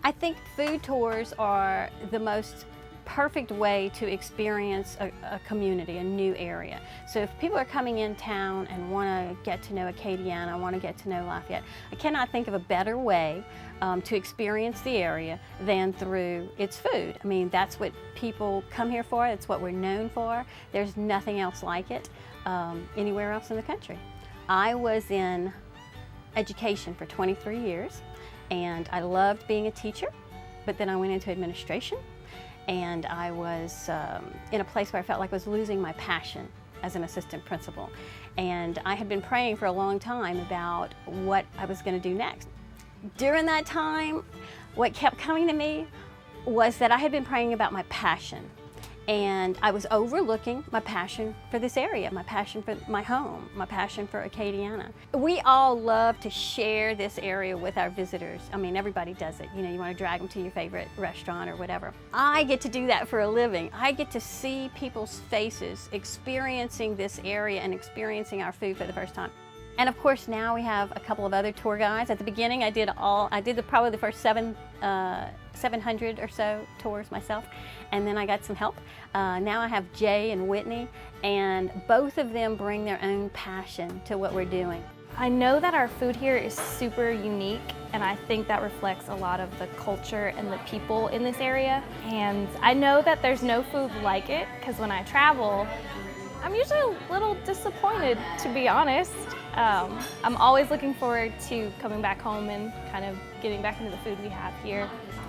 I think food tours are the most perfect way to experience a community, a new area. So if people are coming in town and want to get to know Acadiana, want to get to know Lafayette, I cannot think of a better way to experience the area than through its food. I mean, that's what people come here for. It's what we're known for. There's nothing else like it anywhere else in the country. I was in education for 23 years and I loved being a teacher, but then I went into administration. And I was in a place where I felt like I was losing my passion as an assistant principal. And I had been praying for a long time about what I was going to do next. During that time, what kept coming to me was that I had been praying about my passion. And I was overlooking my passion for this area, my passion for my home, my passion for Acadiana. We all love to share this area with our visitors. I mean, everybody does it. You know, you want to drag them to your favorite restaurant or whatever. I get to do that for a living. I get to see people's faces experiencing this area and experiencing our food for the first time. And of course, now we have a couple of other tour guides. At the beginning, I did probably the first 700 or so tours myself, and then I got some help. Now I have Jay and Whitney, and both of them bring their own passion to what we're doing. I know that our food here is super unique, and I think that reflects a lot of the culture and the people in this area. And I know that there's no food like it, because when I travel, I'm usually a little disappointed, to be honest. I'm always looking forward to coming back home and kind of getting back into the food we have here.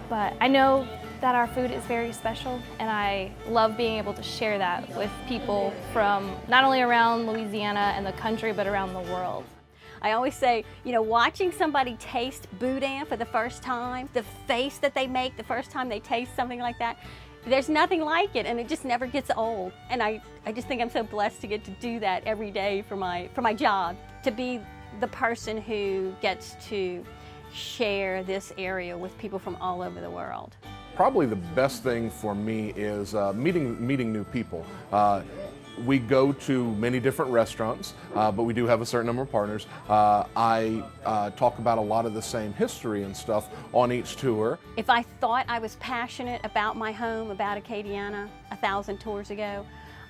But I know that our food is very special, and I love being able to share that with people from not only around Louisiana and the country, but around the world. I always say, you know, watching somebody taste boudin for the first time, the face that they make the first time they taste something like that, there's nothing like it, and it just never gets old. And I just think I'm so blessed to get to do that every day for my job, to be the person who gets to share this area with people from all over the world. Probably the best thing for me is meeting new people. We go to many different restaurants, but we do have a certain number of partners. I talk about a lot of the same history and stuff on each tour. If I thought I was passionate about my home, about Acadiana, 1,000 tours ago,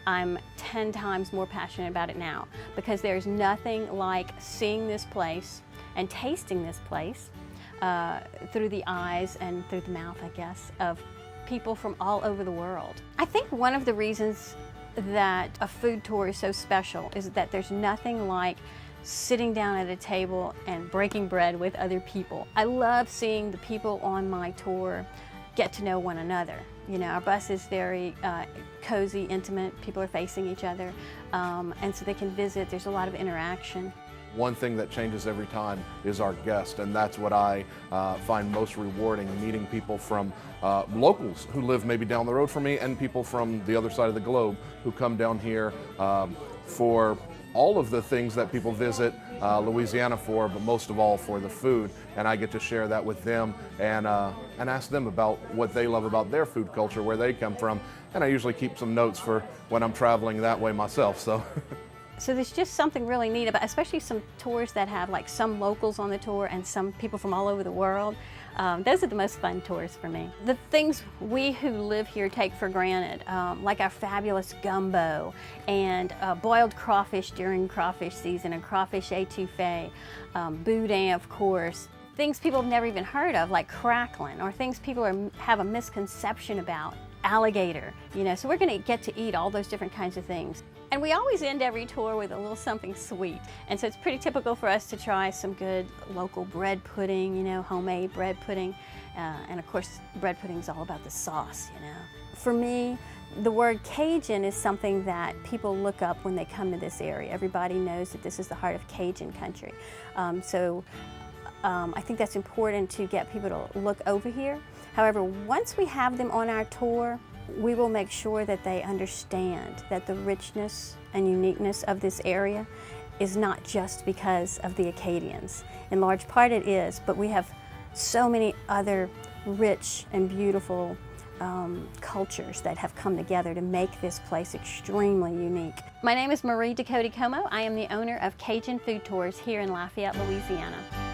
I'm 10 times more passionate about it now, because there's nothing like seeing this place and tasting this place through the eyes and through the mouth, I guess, of people from all over the world. I think one of the reasons that a food tour is so special is that there's nothing like sitting down at a table and breaking bread with other people. I love seeing the people on my tour get to know one another. You know, our bus is very cozy, intimate. People are facing each other, and so they can visit. There's a lot of interaction. One thing that changes every time is our guest, and that's what I find most rewarding, meeting people from locals who live maybe down the road from me, and people from the other side of the globe who come down here for all of the things that people visit Louisiana for, but most of all for the food. And I get to share that with them and ask them about what they love about their food culture, where they come from. And I usually keep some notes for when I'm traveling that way myself. So there's just something really neat about, especially some tours that have like some locals on the tour and some people from all over the world. Those are the most fun tours for me. The things we who live here take for granted, like our fabulous gumbo and boiled crawfish during crawfish season and crawfish étouffée, boudin, of course. Things people have never even heard of, like crackling, or things people have a misconception about, alligator. You know, so we're going to get to eat all those different kinds of things. And we always end every tour with a little something sweet. And so it's pretty typical for us to try some good local bread pudding, you know, homemade bread pudding. And of course, bread pudding is all about the sauce, you know. For me, the word Cajun is something that people look up when they come to this area. Everybody knows that this is the heart of Cajun country. I think that's important to get people to look over here. However, once we have them on our tour, we will make sure that they understand that the richness and uniqueness of this area is not just because of the Acadians. In large part it is, but we have so many other rich and beautiful cultures that have come together to make this place extremely unique. My name is Marie Dakota Como. I am the owner of Cajun Food Tours here in Lafayette, Louisiana.